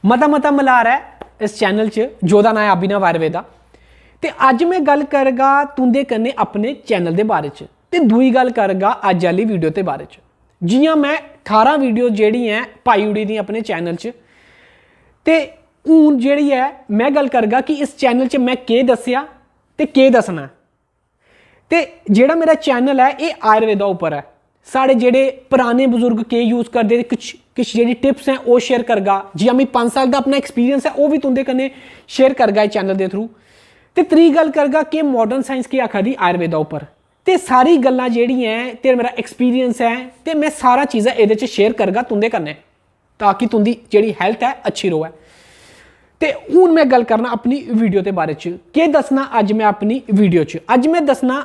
मता मता मल्हार है इस चैनल च जोदा नाम है अभिनव आयुर्वेदा। ते अज मैं गल करगा तुंदे कन्नै अपने चैनल दे बारे च ते दूई गल करगा अज आह्ली वीडियो दे बारे च। जियां मैं 18 वीडियो जेह्ड़ी हैं पाई उड़ी दी अपने चैनल च, ते हून जेह्ड़ी है मैं गल करगा कि इस चैनल च मैं केह् दस्सेआ ते केह् दस्सना है। ते जेह्ड़ा मेरा चैनल है ये आयुर्वेदा उप्पर है। साढ़े जेह्ड़े पुराने बजुर्ग केह् यूज़ करदे किश जेह्ड़ी टिप्स हैं वो शेयर करगा। जियां मैं 5 साल का अपना एक्सपीरियंस है वो भी तुंदे कन्नै शेयर करगा इस चैनल के थ्रू। ते त्री गल करगा कि मॉडर्न साइंस की आखा दी आयुर्वेदा उप्पर, ते सारी गल्लां जेह्ड़ियां हैं ते मेरा एक्सपीरियंस है ते मैं सारा चीज़ां एह्दे च शेयर करगा तुंदे कन्नै, ताकि तुंदी जेह्ड़ी हैल्थ है अच्छी रवै। ते हून मैं गल करना अपनी वीडियो के बारे च। केह् दस्सना अज मैं अपनी वीडियो च? अज मैं दस्सना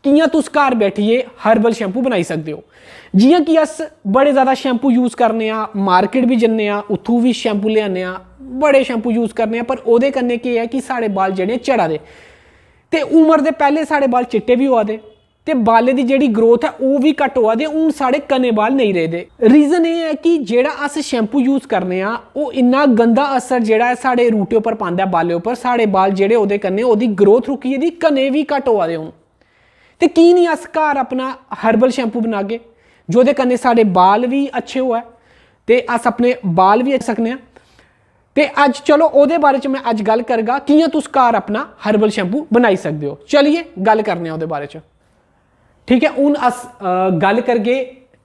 कियां तुस घर बैठिए हर्बल शैम्पू बनाई सकते हो। जियां कि अस बड़े ज़्यादा शैम्पू यूज़ करने आ, मार्केट भी जन्ने आ, उत्थूं भी शैम्पू लेआने आ, बड़े शैम्पू यूज़ करने आ, पर ओह्दे कन्नै केह् है कि साढ़े बाल जेह्ड़े झड़ा दे ते उम्र दे पैह्ले साढ़े बाल चिट्टे भी होआ दे ते बालें दी जेह्ड़ी ग्रोथ है ओह् भी घट्ट होआ दे। हून साढ़े घने बाल नहीं रेह्दे। रीज़न एह् है कि जेह्ड़ा अस शैम्पू यूज़ करने आ ओह् इन्ना गंदा असर जेह्ड़ा है साढ़े रूटे उप्पर पांदा है, बालें उप्पर। साढ़े बाल जेह्ड़े ओह्दे कन्नै ओह्दी ग्रोथ रुकी गेदी, घने भी घट्ट होआ दे हून। ते की नहीं अस घर अपना हर्बल शैम्पू बनागे जोह्दे कन्नै साढ़े बाल भी अच्छे होऐ ते अस अपने बाल भी अच्छे सकने आं। ते अज चलो ओह्दे बारे च मैं अज गल करगा कियां तुस घर अपना हर्बल शैम्पू बनाई सकदे हो। चलिए गल करने आं ओह्दे बारे च। ठीक है, हून अस गल करगे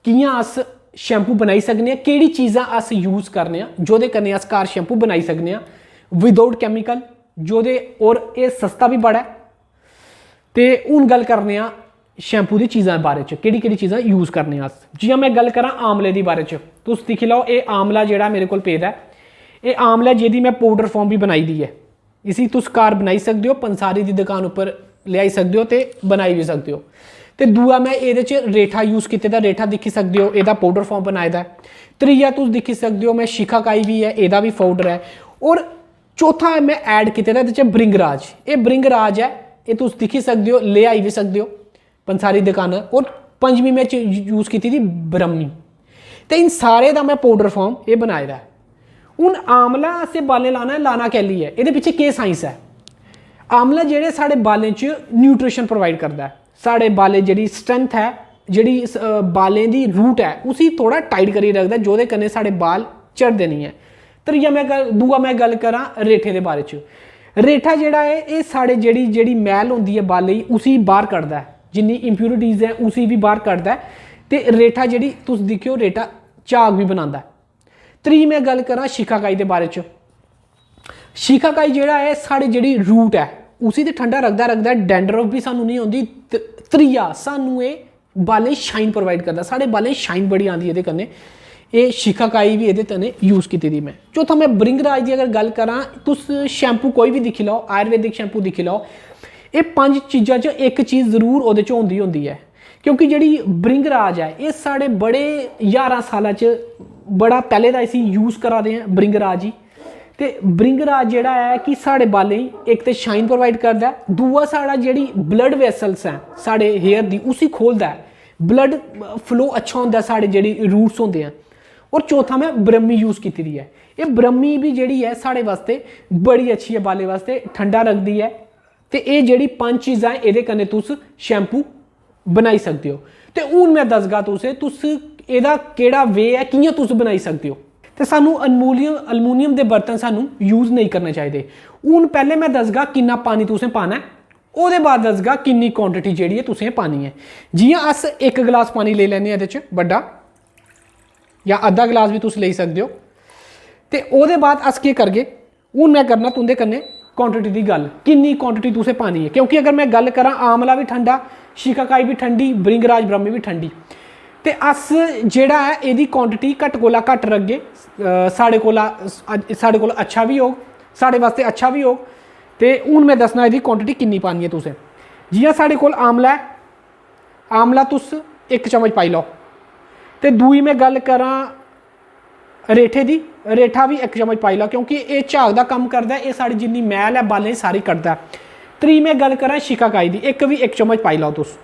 कियां अस शैम्पू बनाई सकने आं, केह्ड़ी चीज़ां अस यूज़ करने आं जोह्दे कन्नै अस घर शैम्पू बनाई सकने आं विदाउट कैमिकल, जोह्दे और एह् सस्ता भी बड़ा है। ते हून गल करने आं शैम्पू दी चीज़ां बारे च, केह्ड़ी चीज़ां यूज़ करने अस। जियां मैं गल करां आमले दी बारे च, तुस दिक्खी लैओ एह् आमला जेह्ड़ा मेरे कोल पेदा है, एह् आमला जेह्दी मैं पाउडर फॉर्म भी बनाई दी है। इसी तुस घर बनाई सकदे हो, पंसारी दी दुकान उप्पर लेआई सकदे हो ते बनाई भी सकदे हो। ते दूआ मैं एह्दे च रेठा यूज़ कीते दा, रेठा दिक्खी सकदे हो, एह्दा पाउडर फॉर्म बनाए दा है। त्रीया तुस दिक्खी सकदे हो मैं शिकाकाई भी है, एह्दा भी पाउडर है। और चौथा मैं ऐड कीते दा एह्दे च भृंगराज, एह् भृंगराज है, ये तुस दिक्खी सकदे हो, ले आई भी सकदे हो पंसारी दुकान। और पंजमी में यूज़ की थी ब्रह्मी। तो इन सारे दा मैं पाउडर फॉर्म ये बनाए दा है। हून आमला असें बालें लाना कैली है, एह्दे पिच्छे केह् साइंस है? आमला जेह्ड़े साढ़े बालें च न्यूट्रिशन प्रोवाइड करदा है, साढ़े बालें जेह्ड़ी स्ट्रेंथ है, जेह्ड़ी बालें दी रूट है उसी थोड़ा टाइट करियै रखदा, जोह्दे कन्नै साढ़े बाल झड़दे नहीं है। त्रीया दूआ मैं गल करां रेठे दे बारे च। रेठा जेह्ड़ा है ये साढ़े जेह्ड़ी मैल होंदी है बालें गी उसी बाहर कड्ढदा है, जिन्नी इंप्योरिटीज़ है उसी भी बाहर कड्ढदा है। ते रेठा जेह्ड़ी तुस दिक्खियो रेठा झाग भी बनांदा है। त्री मैं गल करां शिकाकाई दे बारे च। शिकाकाई जेह्ड़ा है साढ़ी जेह्ड़ी रूट है उसी ते ठंडा रखदा है, डैंड्रफ भी सानू नहीं होंदी। त्रीया सानू एह् बालें शाइन प्रोवाइड करदा, साढ़े बालें शाइन बड़ी आंदी एह्दे कन्नै। ये शिकाकाई भी एह्दे कन्नै यूज़ कीती दी मैं। चौथा मैं भृंगराज दी अगर गल करां, तुस शैम्पू कोई भी दिक्खी लैओ, आयुर्वेदिक शैम्पू दिक्खी लैओ, एह् 5 चीज़ां च एक चीज़ जरूर ओह्दे च होंदी है। क्योंकि जेह्ड़ी भृंगराज है ये साढ़े बड़े 11 सालां च बड़ा पैह्ले दा इसी यूज़ करा दे हैं भृंगराज ही। ते भृंगराज जेह्ड़ा है कि साढ़े बालें गी एक ते शाइन प्रोवाइड करदा है, दूआ साढ़ा जेह्ड़ी ब्लड वेसल्स हैं साढ़े हेयर दी उसी खोलदा है, ब्लड फ्लो अच्छा होंदा है, साढ़े जेह्ड़ी रूट्स होंदे हैं। और चौथा मैं ब्रह्मी यूज़ की दी है। ये ब्रह्मी भी जेह्ड़ी है साढ़े वास्ते बड़ी अच्छी है, बालें वास्ते ठंडा रखदी है। ते एह् जेह्ड़ी 5 चीज़ां एह्दे कन्नै तुस शैम्पू बनाई सकदे हो। ते हून मैं दसगा तुस एह्दा केह्ड़ा वे है कियां तुस बनाई सकदे हो। ते सानू अलमूनियम दे बर्तन सानू यूज़ नहीं करने चाहिए। हून पैह्ले मैं दसगा किन्ना पानी तुसें पाना है, ओह्दे बाद दसगा किन्नी क्वांटिटी जेह्ड़ी है तुसें पानी है। जियां अस 1 गिलास पानी लेई लैन्ने एह्दे च बड्डा, या अद्धा गिलास भी तुस लेई सकदे हो। ते ओह्दे बाद अस केह् करगे, हून मैं करना तुंदे कन्नै क्वांटिटी दी गल, किन्नी क्वांटिटी तुसें पानी है। क्योंकि अगर मैं गल करां आमला भी ठंडा, शिकाकाई भी ठंडी, भृंगराज ब्रह्मी भी ठंडी। ते अस जेह्ड़ा है एह्दी क्वांटिटी घट्ट कोला घट्ट रखगे, साढ़े कोला अच्छा भी होग, साढ़े वास्ते अच्छा भी होग। ते हून मैं दसना एह्दी क्वांटिटी किन्नी पानी है तुसें। जियां साढ़े कोल आमला है, आमला तुस 1 चम्मच पाई लैओ। ते दूई मैं गल करां रेठे दी, रेठा भी 1 चम्मच पाई लैओ, क्योंकि एह् झाग दा कम्म करदा है, एह् साढ़ी जिन्नी मैल है बालें सारी कड्ढदा है। त्री मैं गल करां शिकाकाई दी, 1 चम्मच पाई लैओ तुस।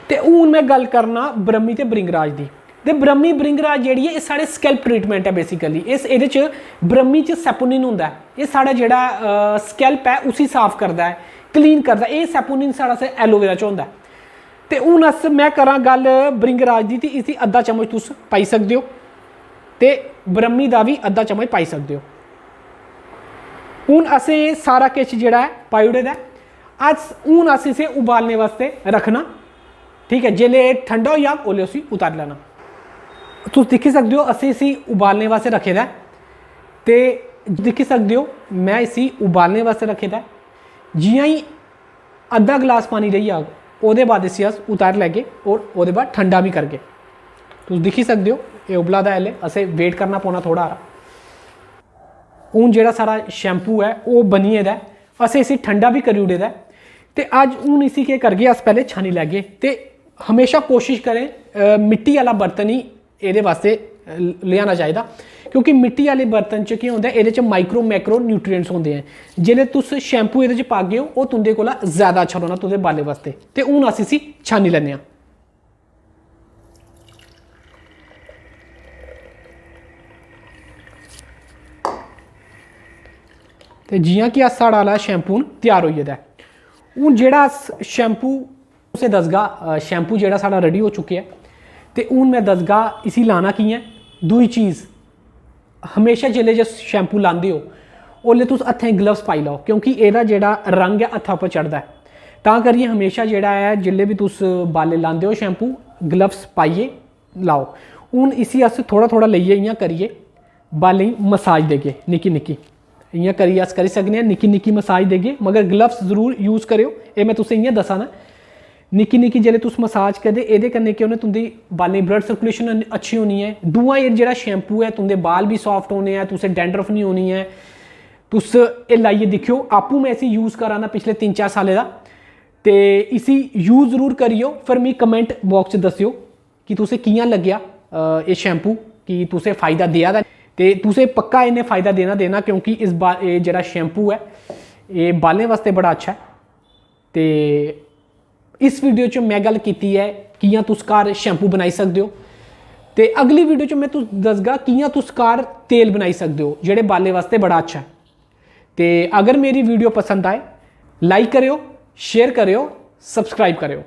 ते हून मैं गल करना ब्रह्मी ते भृंगराज दी। ते ब्रह्मी भृंगराज जेह्ड़ी है ये साढ़े स्कैल्प ट्रीटमेंट है बेसिकली। एह्दे च ब्रह्मी च सैपोनिन होंदा है, ये साढ़ा जेह्ड़ा स्कैल्प है उसी साफ करदा है, क्लीन करदा है। ये सैपोनिन साढ़ा एलोवेरा च होंदा है। ते हून अस मैं करां गल भृंगराज दी, ते इसी अद्धा चम्मच तुस पाई सकदे हो ते ब्रह्मी दा भी अद्धा चम्मच पाई सकदे हो। हून असें सारा किश जेह्ड़ा है पाई ओड़े दा है। हून अस इसे उबालने वास्ते रखना, ठीक है। जेल्लै ठंडा होई जाग ओल्लै उसी उतारी लैना। तुस दिक्खी सकदे हो असें इसी उबालने वास्ते रखे दा है, ते दिक्खी सकदे हो मैं इसी उबालने वास्ते रखे दा है। जियां ही अद्धा गिलास पानी रेही जाग ओह्दे बाद इसी अस उतारी लैगे और ओह्दे बाद ठंडा भी करगे। तुस दिक्खी सकदे हो एह् उबला दा ऐ, असें वेट करना पौना थोड़ा हारा। हून जेह्ड़ा सारा शैम्पू है ओह् बनी गेदा ऐ, असें इसी ठंडा भी करी ओड़े दा ऐ। ते अज्ज हून इसी केह् करगे, अस पैह्ले छानी लैगे। ते हमेशा कोशिश करें मिट्टी आह्ला बर्तन ही एह्दे वास्ते लेआना चाहिदा, क्योंकि मिट्टी आह्ले बर्तन च केह् होंदा है, एह्दे च माइक्रो मैक्रो न्यूट्रिएंट्स होंदे हैं। जेल्लै तुस शैम्पू एह्दे च पागे ओ ओह् तुंदे कोला ज़्यादा अच्छा रौह्ना तुंदे बालें वास्ते। ते हून अस इसी छानी लैन्ने आं। ते जियां कि अस साढ़ा आह्ला शैम्पू त्यार होई गेदा ऐ। हून जेह्ड़ा अस शैम्पू तुसें दसगा, शैम्पू जेह्ड़ा साढ़ा रेडी हो चुके ऐ। ते हून मैं दसगा इसी लाना कि'यां। दूई चीज़, हमेशा जेल्लै जे शैम्पू लांदे हो ओल्लै तुस हत्थें ग्लव्स पाई लैओ, क्योंकि एह्दा जेह्ड़ा रंग है हत्था पर चढ़दा है। तां करियै हमेशा जेह्ड़ा है जेल्लै भी तुस बाले लांदे हो शैम्पू ग्लव्स पाइयै लाओ। हून इसी अस थोड़ा थोड़ा लेइयै इ'यां करियै बालें गी मसाज देगे, निक्की निक्की इ'यां करियै अस करी सकने आं, निक्की निक्की मसाज देगे। मगर ग्लव्स जरूर यूज़ करेओ, एह् मैं तुसें इ'यां दस्सा ना। निक्की निक्की जेल्लै तुस मसाज करदे एह्दे कन्नै केह् होना, तुंदी बालें दी ब्लड सर्कुलेशन अच्छी होनी है। दूआ एह् जेह्ड़ा शैम्पू है तुंदे बाल भी सॉफ्ट होने हैं, तुसें डैंड्रफ नहीं होनी है। तुस एह् लाइयै दिक्खेओ, आपूं मैं इसी यूज़ करा ना पिछले 3-4 सालें दा। ते इसी यूज़ जरूर करियो, फिर मिगी कमेंट बॉक्स च दस्सियो कि तुसें कि'यां लग्गेआ एह् शैम्पू, कि तुसें फ़ायदा देआ दा। ते तुसें पक्का इन्हें फ़ायदा देना, क्योंकि इस बार एह् जेह्ड़ा शैम्पू है एह् बालें वास्ते बड़ा अच्छा है। ते इस वीडियो च मैं गल कीती है कि'यां तुस घर शैम्पू बनाई सकदे हो। ते अगली वीडियो च मैं तुस दसगा कि'यां तुस घर तेल बनाई सकदे हो जेह्ड़े बालें वास्ते बड़ा अच्छा है। ते अगर मेरी वीडियो पसंद आए लाइक करेओ, शेयर करेओ, सब्सक्राइब करेओ।